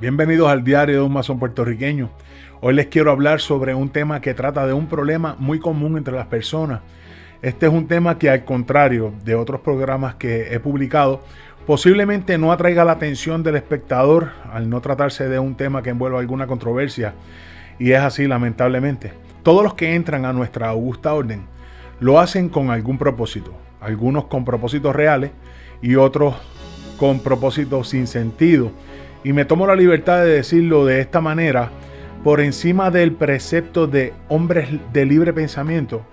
Bienvenidos al diario de un masón puertorriqueño. Hoy les quiero hablar sobre un tema que trata de un problema muy común entre las personas. Este es un tema que, al contrario de otros programas que he publicado, posiblemente no atraiga la atención del espectador al no tratarse de un tema que envuelva alguna controversia, y es así lamentablemente. Todos los que entran a nuestra augusta orden lo hacen con algún propósito, algunos con propósitos reales y otros con propósitos sin sentido. Y me tomo la libertad de decirlo de esta manera, por encima del precepto de hombres de libre pensamiento,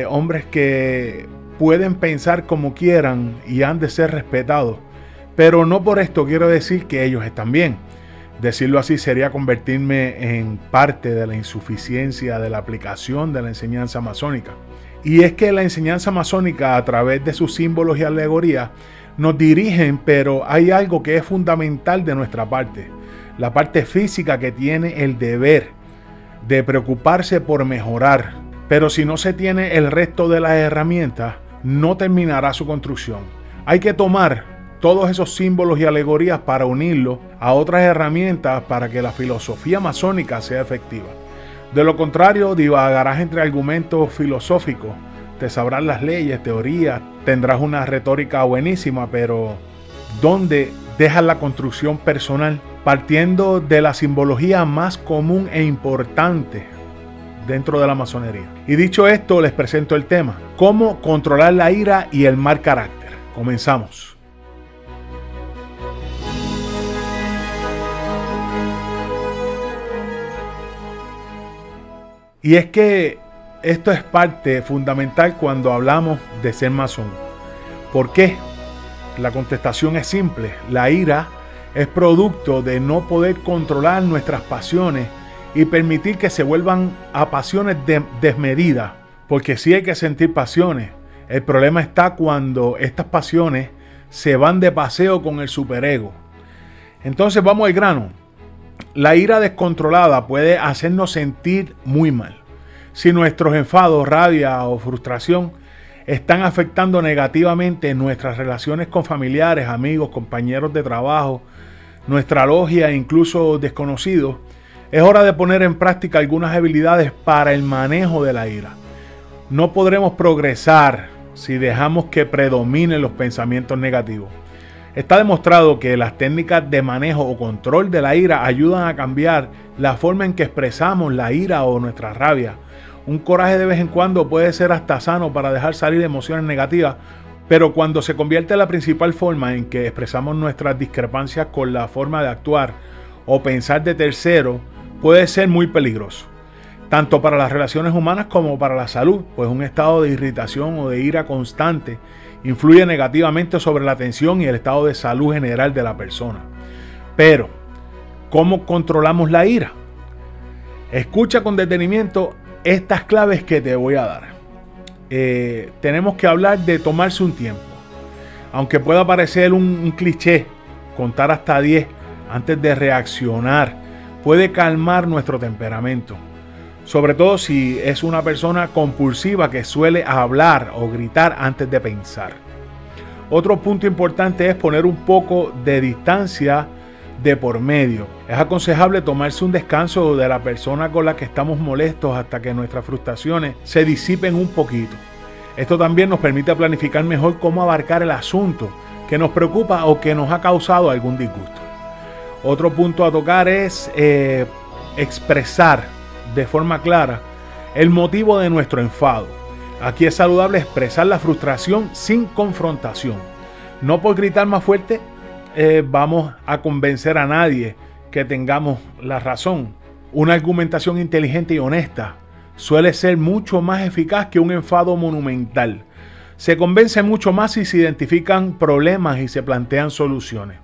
hombres que pueden pensar como quieran y han de ser respetados. Pero no por esto quiero decir que ellos están bien. Decirlo así sería convertirme en parte de la insuficiencia de la aplicación de la enseñanza masónica. Y es que la enseñanza masónica, a través de sus símbolos y alegorías, nos dirigen, pero hay algo que es fundamental de nuestra parte. La parte física, que tiene el deber de preocuparse por mejorar. Pero si no se tiene el resto de las herramientas, no terminará su construcción. Hay que tomar todos esos símbolos y alegorías para unirlos a otras herramientas para que la filosofía masónica sea efectiva. De lo contrario, divagarás entre argumentos filosóficos, te sabrás las leyes, teorías, tendrás una retórica buenísima, pero ¿dónde dejas la construcción personal? Partiendo de la simbología más común e importante dentro de la masonería. Y dicho esto, les presento el tema: cómo controlar la ira y el mal carácter. Comenzamos. Y es que esto es parte fundamental cuando hablamos de ser masón. ¿Por qué? La contestación es simple. La ira es producto de no poder controlar nuestras pasiones y permitir que se vuelvan a pasiones desmedidas. Porque sí hay que sentir pasiones. El problema está cuando estas pasiones se van de paseo con el superego. Entonces vamos al grano. La ira descontrolada puede hacernos sentir muy mal. Si nuestros enfados, rabia o frustración están afectando negativamente nuestras relaciones con familiares, amigos, compañeros de trabajo, nuestra logia e incluso desconocidos, es hora de poner en práctica algunas habilidades para el manejo de la ira. No podremos progresar si dejamos que predominen los pensamientos negativos. Está demostrado que las técnicas de manejo o control de la ira ayudan a cambiar la forma en que expresamos la ira o nuestra rabia. Un coraje de vez en cuando puede ser hasta sano para dejar salir emociones negativas, pero cuando se convierte en la principal forma en que expresamos nuestras discrepancias con la forma de actuar o pensar de terceros, puede ser muy peligroso, tanto para las relaciones humanas como para la salud, pues un estado de irritación o de ira constante influye negativamente sobre la atención y el estado de salud general de la persona. Pero, ¿cómo controlamos la ira? Escucha con detenimiento estas claves que te voy a dar. Tenemos que hablar de tomarse un tiempo. Aunque pueda parecer un cliché, contar hasta 10 antes de reaccionar puede calmar nuestro temperamento. Sobre todo si es una persona compulsiva que suele hablar o gritar antes de pensar. Otro punto importante es poner un poco de distancia de por medio. Es aconsejable tomarse un descanso de la persona con la que estamos molestos hasta que nuestras frustraciones se disipen un poquito. Esto también nos permite planificar mejor cómo abarcar el asunto que nos preocupa o que nos ha causado algún disgusto. Otro punto a tocar es expresar de forma clara el motivo de nuestro enfado. Aquí es saludable expresar la frustración sin confrontación. No por gritar más fuerte vamos a convencer a nadie que tengamos la razón. Una argumentación inteligente y honesta suele ser mucho más eficaz que un enfado monumental. Se convence mucho más si se identifican problemas y se plantean soluciones.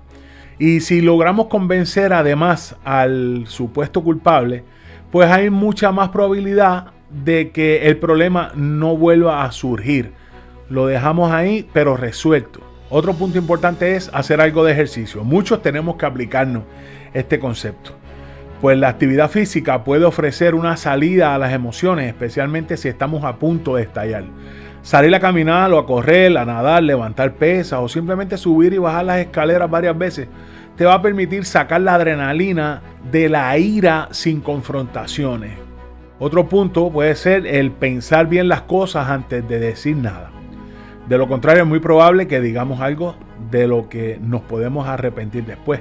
Y si logramos convencer además al supuesto culpable, pues hay mucha más probabilidad de que el problema no vuelva a surgir. Lo dejamos ahí, pero resuelto. Otro punto importante es hacer algo de ejercicio. Muchos tenemos que aplicarnos este concepto, pues la actividad física puede ofrecer una salida a las emociones, especialmente si estamos a punto de estallar. Salir a caminar o a correr, a nadar, levantar pesas o simplemente subir y bajar las escaleras varias veces te va a permitir sacar la adrenalina de la ira sin confrontaciones. Otro punto puede ser el pensar bien las cosas antes de decir nada. De lo contrario, es muy probable que digamos algo de lo que nos podemos arrepentir después.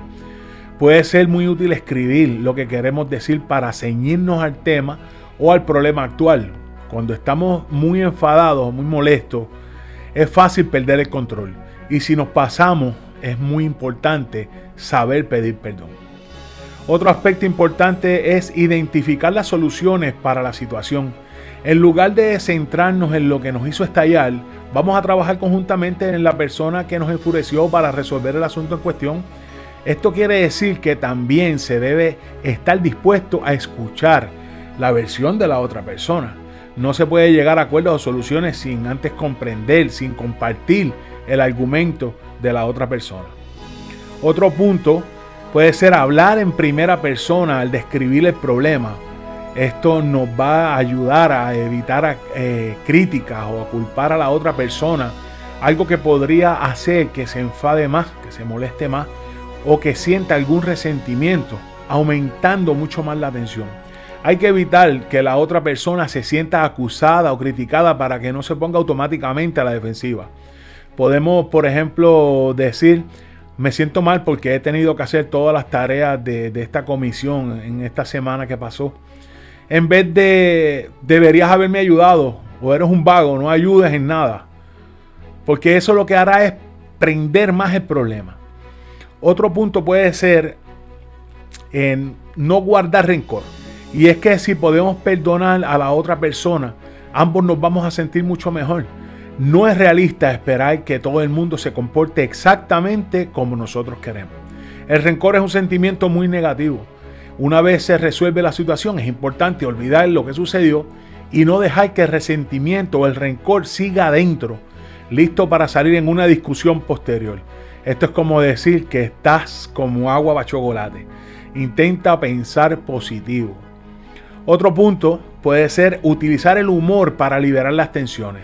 Puede ser muy útil escribir lo que queremos decir para ceñirnos al tema o al problema actual. Cuando estamos muy enfadados o muy molestos, es fácil perder el control. Y si nos pasamos, es muy importante saber pedir perdón. Otro aspecto importante es identificar las soluciones para la situación. En lugar de centrarnos en lo que nos hizo estallar, vamos a trabajar conjuntamente en la persona que nos enfureció para resolver el asunto en cuestión. Esto quiere decir que también se debe estar dispuesto a escuchar la versión de la otra persona. No se puede llegar a acuerdos o soluciones sin antes comprender, sin compartir el argumento de la otra persona. Otro punto puede ser hablar en primera persona al describir el problema. Esto nos va a ayudar a evitar críticas o a culpar a la otra persona, algo que podría hacer que se enfade más, que se moleste más o que sienta algún resentimiento, aumentando mucho más la tensión. Hay que evitar que la otra persona se sienta acusada o criticada para que no se ponga automáticamente a la defensiva. Podemos, por ejemplo, decir: me siento mal porque he tenido que hacer todas las tareas de esta comisión en esta semana que pasó. En vez de deberías haberme ayudado, o eres un vago, no ayudes en nada. Porque eso lo que hará es prender más el problema. Otro punto puede ser en no guardar rencor. Y es que si podemos perdonar a la otra persona, ambos nos vamos a sentir mucho mejor. No es realista esperar que todo el mundo se comporte exactamente como nosotros queremos. El rencor es un sentimiento muy negativo. Una vez se resuelve la situación, es importante olvidar lo que sucedió y no dejar que el resentimiento o el rencor siga adentro, listo para salir en una discusión posterior. Esto es como decir que estás como agua para chocolate. Intenta pensar positivo. Otro punto puede ser utilizar el humor para liberar las tensiones.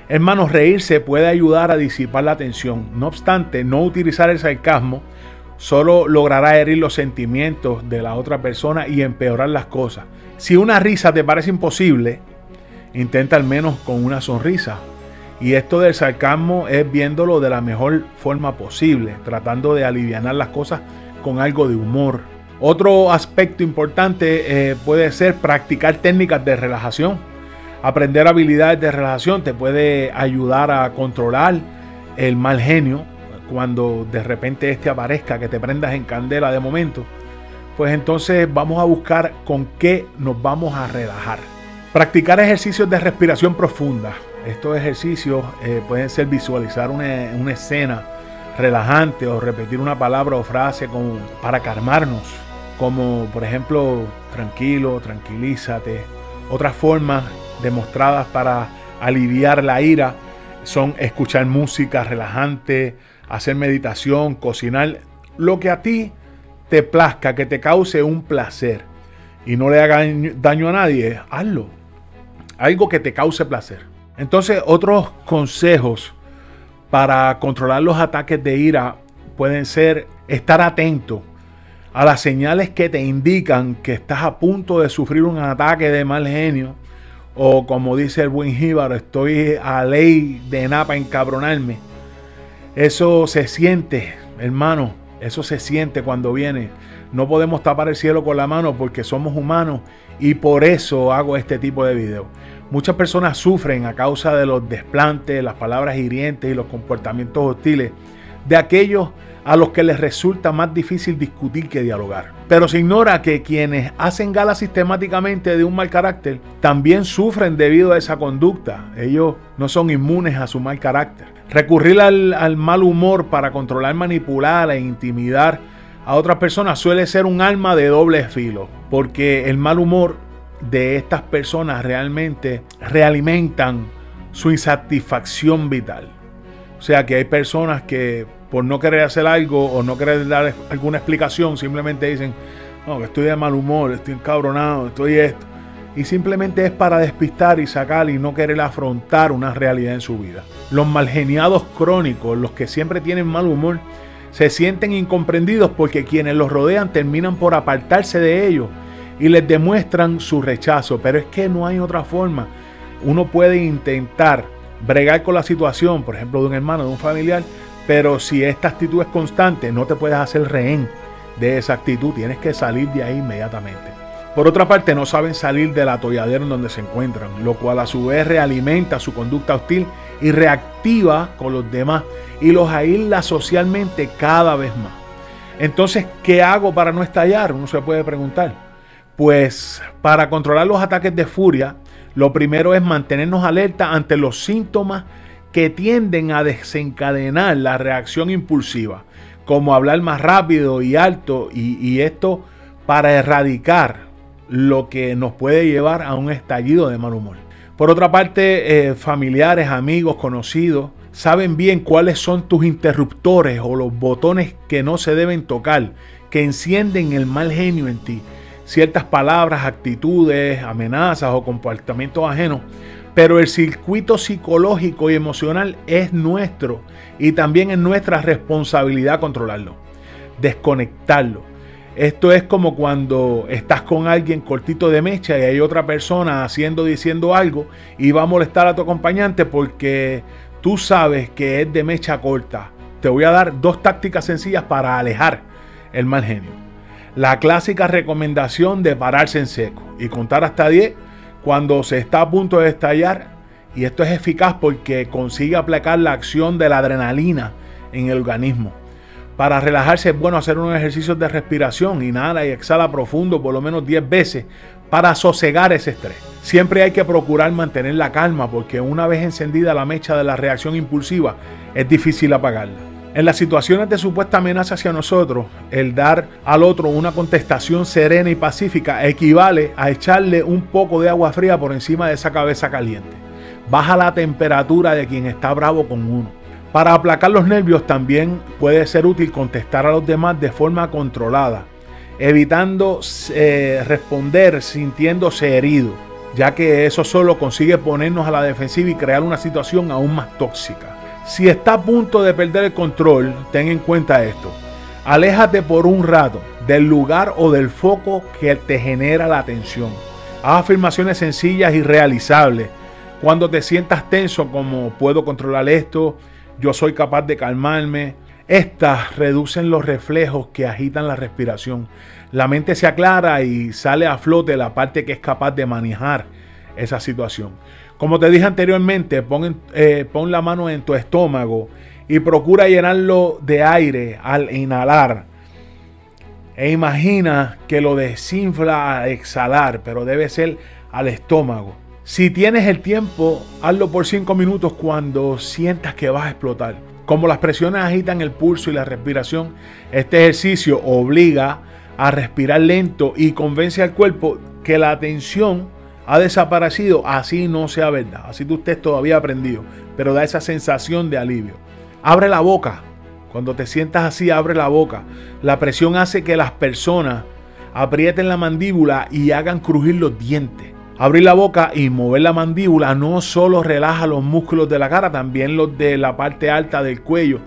Hermanos, reírse puede ayudar a disipar la tensión. No obstante, no utilizar el sarcasmo solo logrará herir los sentimientos de la otra persona y empeorar las cosas. Si una risa te parece imposible, intenta al menos con una sonrisa. Y esto del sarcasmo es viéndolo de la mejor forma posible, tratando de alivianar las cosas con algo de humor. Otro aspecto importante puede ser practicar técnicas de relajación. Aprender habilidades de relajación te puede ayudar a controlar el mal genio. Cuando de repente este aparezca, que te prendas en candela de momento, pues entonces vamos a buscar con qué nos vamos a relajar. Practicar ejercicios de respiración profunda. Estos ejercicios pueden ser visualizar una escena relajante o repetir una palabra o frase para calmarnos, como por ejemplo tranquilo, tranquilízate. Otras formas demostradas para aliviar la ira son escuchar música relajante, hacer meditación, cocinar, lo que a ti te plazca, que te cause un placer y no le haga daño a nadie, hazlo. Algo que te cause placer. Entonces, otros consejos para controlar los ataques de ira pueden ser estar atento a las señales que te indican que estás a punto de sufrir un ataque de mal genio, o como dice el buen jíbaro, estoy a ley de nada para encabronarme. Eso se siente, hermano, eso se siente cuando viene. No podemos tapar el cielo con la mano porque somos humanos y por eso hago este tipo de videos. Muchas personas sufren a causa de los desplantes, las palabras hirientes y los comportamientos hostiles de aquellos a los que les resulta más difícil discutir que dialogar. Pero se ignora que quienes hacen gala sistemáticamente de un mal carácter también sufren debido a esa conducta. Ellos no son inmunes a su mal carácter. Recurrir al mal humor para controlar, manipular e intimidar a otras personas suele ser un arma de doble filo, porque el mal humor de estas personas realmente realimentan su insatisfacción vital. O sea que hay personas que por no querer hacer algo o no querer dar alguna explicación simplemente dicen: no, que estoy de mal humor, estoy encabronado, estoy esto. Y simplemente es para despistar y sacar y no querer afrontar una realidad en su vida. Los malgeniados crónicos, los que siempre tienen mal humor, Se sienten incomprendidos porque quienes los rodean terminan por apartarse de ellos y les demuestran su rechazo. Pero es que no hay otra forma. Uno puede intentar bregar con la situación, por ejemplo, de un hermano, de un familiar, pero si esta actitud es constante, no te puedes hacer rehén de esa actitud. Tienes que salir de ahí inmediatamente. Por otra parte, no saben salir del atolladero en donde se encuentran, lo cual a su vez realimenta su conducta hostil y reactiva con los demás y los aísla socialmente cada vez más. Entonces, ¿qué hago para no estallar? Uno se puede preguntar. Pues para controlar los ataques de furia, lo primero es mantenernos alerta ante los síntomas que tienden a desencadenar la reacción impulsiva, como hablar más rápido y alto, y esto para erradicar lo que nos puede llevar a un estallido de mal humor. Por otra parte, familiares, amigos, conocidos, saben bien cuáles son tus interruptores o los botones que no se deben tocar, que encienden el mal genio en ti. Ciertas palabras, actitudes, amenazas o comportamientos ajenos. Pero el circuito psicológico y emocional es nuestro y también es nuestra responsabilidad controlarlo, desconectarlo. Esto es como cuando estás con alguien cortito de mecha y hay otra persona diciendo algo y va a molestar a tu acompañante porque tú sabes que es de mecha corta. Te voy a dar 2 tácticas sencillas para alejar el mal genio. La clásica recomendación de pararse en seco y contar hasta 10 cuando se está a punto de estallar, y esto es eficaz porque consigue aplacar la acción de la adrenalina en el organismo. Para relajarse es bueno hacer unos ejercicios de respiración, inhala y exhala profundo por lo menos 10 veces para sosegar ese estrés. Siempre hay que procurar mantener la calma porque una vez encendida la mecha de la reacción impulsiva es difícil apagarla. En las situaciones de supuesta amenaza hacia nosotros, el dar al otro una contestación serena y pacífica equivale a echarle un poco de agua fría por encima de esa cabeza caliente. Baja la temperatura de quien está bravo con uno. Para aplacar los nervios también puede ser útil contestar a los demás de forma controlada, evitando responder sintiéndose herido, ya que eso solo consigue ponernos a la defensiva y crear una situación aún más tóxica. Si está a punto de perder el control, ten en cuenta esto. Aléjate por un rato del lugar o del foco que te genera la tensión. Haz afirmaciones sencillas y realizables. Cuando te sientas tenso, como puedo controlar esto, yo soy capaz de calmarme. Estas reducen los reflejos que agitan la respiración. La mente se aclara y sale a flote la parte que es capaz de manejar esa situación. Como te dije anteriormente, pon la mano en tu estómago y procura llenarlo de aire al inhalar. E imagina que lo desinfla al exhalar, pero debe ser al estómago. Si tienes el tiempo, hazlo por 5 minutos cuando sientas que vas a explotar. Como las presiones agitan el pulso y la respiración, este ejercicio obliga a respirar lento y convence al cuerpo que la tensión ha desaparecido, así no sea verdad, así tú estés todavía prendido, pero da esa sensación de alivio. Abre la boca, cuando te sientas así, abre la boca. La presión hace que las personas aprieten la mandíbula y hagan crujir los dientes. Abrir la boca y mover la mandíbula no solo relaja los músculos de la cara, también los de la parte alta del cuello,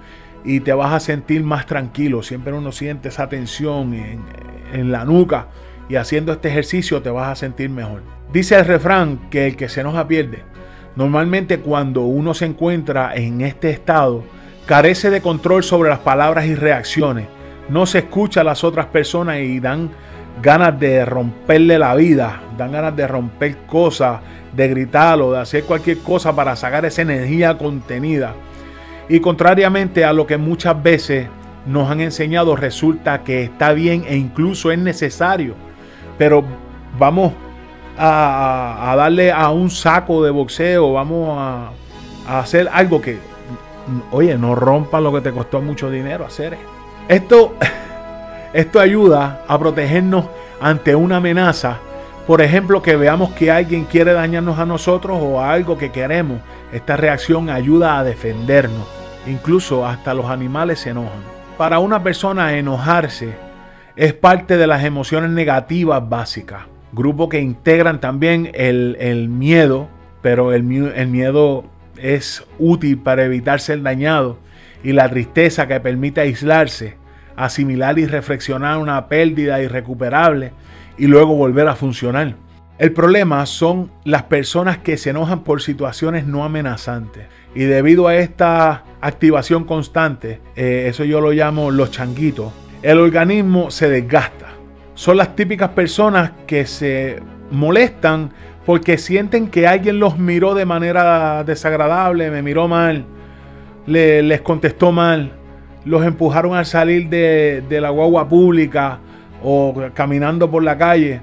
y te vas a sentir más tranquilo. Siempre uno siente esa tensión en la nuca, y haciendo este ejercicio te vas a sentir mejor. Dice el refrán que el que se enoja pierde. Normalmente cuando uno se encuentra en este estado, carece de control sobre las palabras y reacciones. No se escucha a las otras personas y dan ganas de romperle la vida, dan ganas de romper cosas, de gritar o de hacer cualquier cosa para sacar esa energía contenida. Y contrariamente a lo que muchas veces nos han enseñado, resulta que está bien e incluso es necesario. Pero vamos a darle a un saco de boxeo, vamos a hacer algo que, oye, no rompa lo que te costó mucho dinero hacer. Esto ayuda a protegernos ante una amenaza. Por ejemplo, que veamos que alguien quiere dañarnos a nosotros o a algo que queremos. Esta reacción ayuda a defendernos. Incluso hasta los animales se enojan. Para una persona, enojarse es parte de las emociones negativas básicas. Grupos que integran también el miedo, pero el miedo es útil para evitar ser dañado. y la tristeza que permite aislarse, asimilar y reflexionar una pérdida irrecuperable y luego volver a funcionar. El problema son las personas que se enojan por situaciones no amenazantes. Y debido a esta activación constante, eso yo lo llamo los changuitos, el organismo se desgasta. Son las típicas personas que se molestan porque sienten que alguien los miró de manera desagradable, me miró mal, les contestó mal, los empujaron al salir de la guagua pública o caminando por la calle.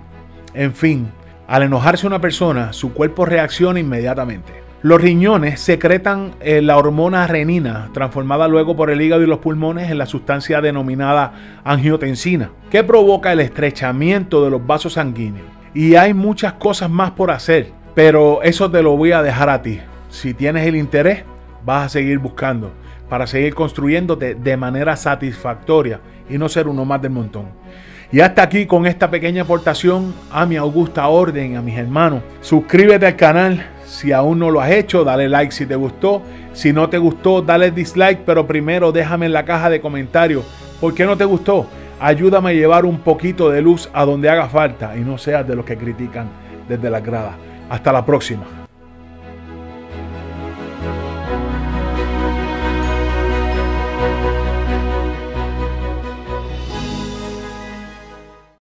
En fin, al enojarse una persona, su cuerpo reacciona inmediatamente. Los riñones secretan la hormona renina, transformada luego por el hígado y los pulmones en la sustancia denominada angiotensina, que provoca el estrechamiento de los vasos sanguíneos. Y hay muchas cosas más por hacer, pero eso te lo voy a dejar a ti. Si tienes el interés, vas a seguir buscando para seguir construyéndote de manera satisfactoria y no ser uno más del montón. Y hasta aquí con esta pequeña aportación a mi augusta orden, a mis hermanos. Suscríbete al canal si aún no lo has hecho, dale like si te gustó. Si no te gustó, dale dislike, pero primero déjame en la caja de comentarios por qué no te gustó. Ayúdame a llevar un poquito de luz a donde haga falta y no seas de los que critican desde las gradas. Hasta la próxima.